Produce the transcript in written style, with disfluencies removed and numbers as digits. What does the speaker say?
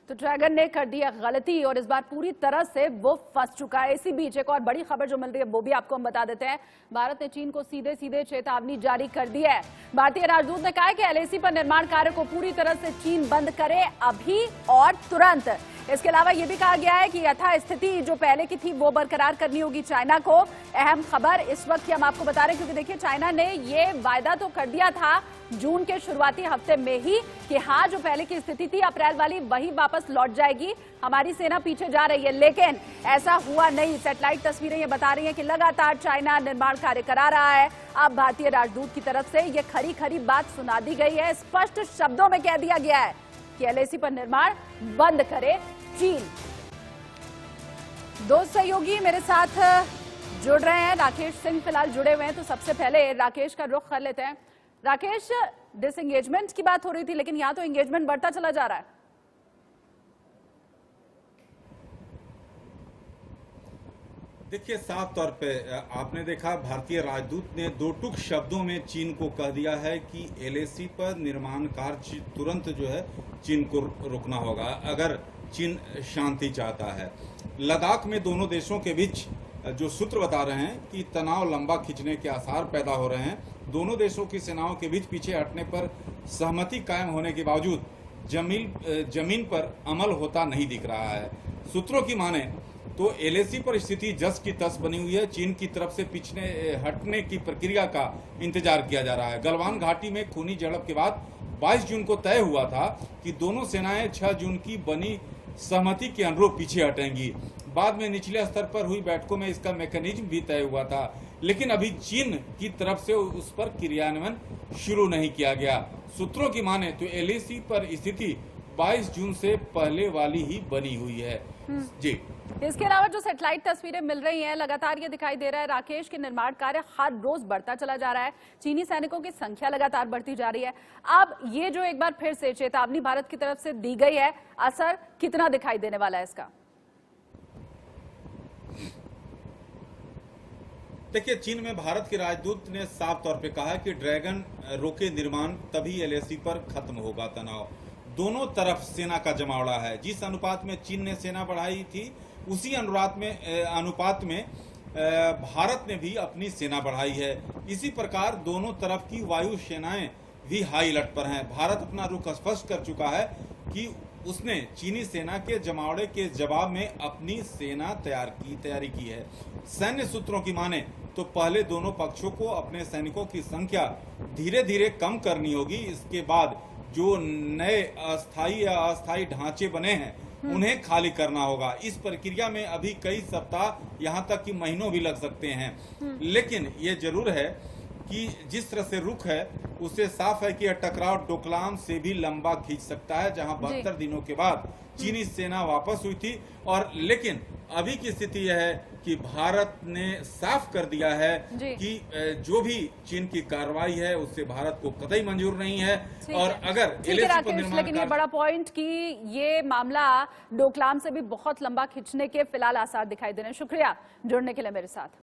तो ड्रैगन ने कर दी है गलती और इस बार पूरी तरह से वो फंस चुका है। इसी बीच एक और बड़ी खबर जो मिल रही है वो भी आपको हम बता देते हैं। भारत ने चीन को सीधे सीधे चेतावनी जारी कर दी है। भारतीय राजदूत ने कहा है कि एलएसी पर निर्माण कार्य को पूरी तरह से चीन बंद करे अभी और तुरंत। इसके अलावा यह भी कहा गया है कि यथास्थिति जो पहले की थी वो बरकरार करनी होगी चाइना को। अहम खबर इस वक्त की हम आपको बता रहे हैं क्योंकि देखिए चाइना ने ये वायदा तो कर दिया था जून के शुरुआती हफ्ते में ही कि हाँ जो पहले की स्थिति थी अप्रैल वाली वही वापस लौट जाएगी, हमारी सेना पीछे जा रही है, लेकिन ऐसा हुआ नहीं। सैटेलाइट तस्वीरें ये बता रही हैं कि लगातार चाइना निर्माण कार्य करा रहा है। अब भारतीय राजदूत की तरफ से ये खरी खरी बात सुना दी गई है, स्पष्ट शब्दों में कह दिया गया है कि एलएसी पर निर्माण बंद करे चीन। दो सहयोगी मेरे साथ जुड़ रहे हैं, राकेश सिंह फिलहाल जुड़े हुए हैं, तो सबसे पहले राकेश का रुख कर लेते हैं। राकेश, डिसएंगेजमेंट की बात हो रही थी लेकिन यहां तो एंगेजमेंट बढ़ता चला जा रहा है। देखिए, साफ तौर पे आपने देखा भारतीय राजदूत ने दो टूक शब्दों में चीन को कह दिया है कि एलएसी पर निर्माण कार्य तुरंत जो है चीन को रुकना होगा अगर चीन शांति चाहता है। लद्दाख में दोनों देशों के बीच जो सूत्र बता रहे हैं कि तनाव लंबा खिंचने के आसार पैदा हो रहे हैं। दोनों देशों की सेनाओं के बीच पीछे हटने पर सहमति कायम होने के बावजूद जमीन पर अमल होता नहीं दिख रहा है। सूत्रों की माने तो एलएसी पर स्थिति जस की तस बनी हुई है। चीन की तरफ से पीछे हटने की प्रक्रिया का इंतजार किया जा रहा है। गलवान घाटी में खूनी झड़प के बाद 22 जून को तय हुआ था कि दोनों सेनाएं 6 जून की बनी सहमति के अनुरूप पीछे हटेंगी। बाद में निचले स्तर पर हुई बैठकों में इसका मैकेनिज्म भी तय हुआ था, लेकिन अभी चीन की तरफ से उस पर क्रियान्वयन शुरू नहीं किया गया। सूत्रों की माने तो एलएसी पर स्थिति 22 जून से पहले वाली ही बनी हुई है। जी, इसके अलावा जो सैटेलाइट तस्वीरें मिल रही हैं लगातार ये दिखाई दे रहा है राकेश के निर्माण कार्य हर रोज बढ़ता चला जा रहा है। चीनी सैनिकों की संख्या लगातार बढ़ती जा रही है। अब ये जो एक बार फिर से चेतावनी भारत की तरफ से दी गई है, असर कितना दिखाई देने वाला है इसका? देखिए, चीन में भारत के राजदूत ने साफ तौर पे कहा कि ड्रैगन रोके निर्माण तभी एलएसी पर खत्म होगा तनाव। दोनों तरफ सेना का जमावड़ा है। जिस अनुपात में चीन ने सेना बढ़ाई थी उसी अनुपात में भारत ने भी अपनी सेना बढ़ाई है। इसी प्रकार दोनों तरफ की वायु सेनाएं भी हाई अलर्ट पर हैं। भारत अपना रुख स्पष्ट कर चुका है कि उसने चीनी सेना के जमावड़े के जवाब में अपनी सेना तैयारी की है। सैन्य सूत्रों की माने तो पहले दोनों पक्षों को अपने सैनिकों की संख्या धीरे धीरे कम करनी होगी। इसके बाद जो नए अस्थायी या अस्थायी ढांचे बने हैं उन्हें खाली करना होगा। इस प्रक्रिया में अभी कई सप्ताह यहां तक कि महीनों भी लग सकते हैं, लेकिन ये जरूर है कि जिस तरह से रुख है उससे साफ है कि यह टकराव डोकलाम से भी लंबा खींच सकता है, जहां 72 दिनों के बाद चीनी सेना वापस हुई थी। और लेकिन अभी की स्थिति यह है कि भारत ने साफ कर दिया है कि जो भी चीन की कार्रवाई है उससे भारत को कतई मंजूर नहीं है। और अगर लेकिन ये बड़ा पॉइंट कि ये मामला डोकलाम से भी बहुत लंबा खिंचने के फिलहाल आसार दिखाई दे रहे हैं। शुक्रिया जुड़ने के लिए मेरे साथ।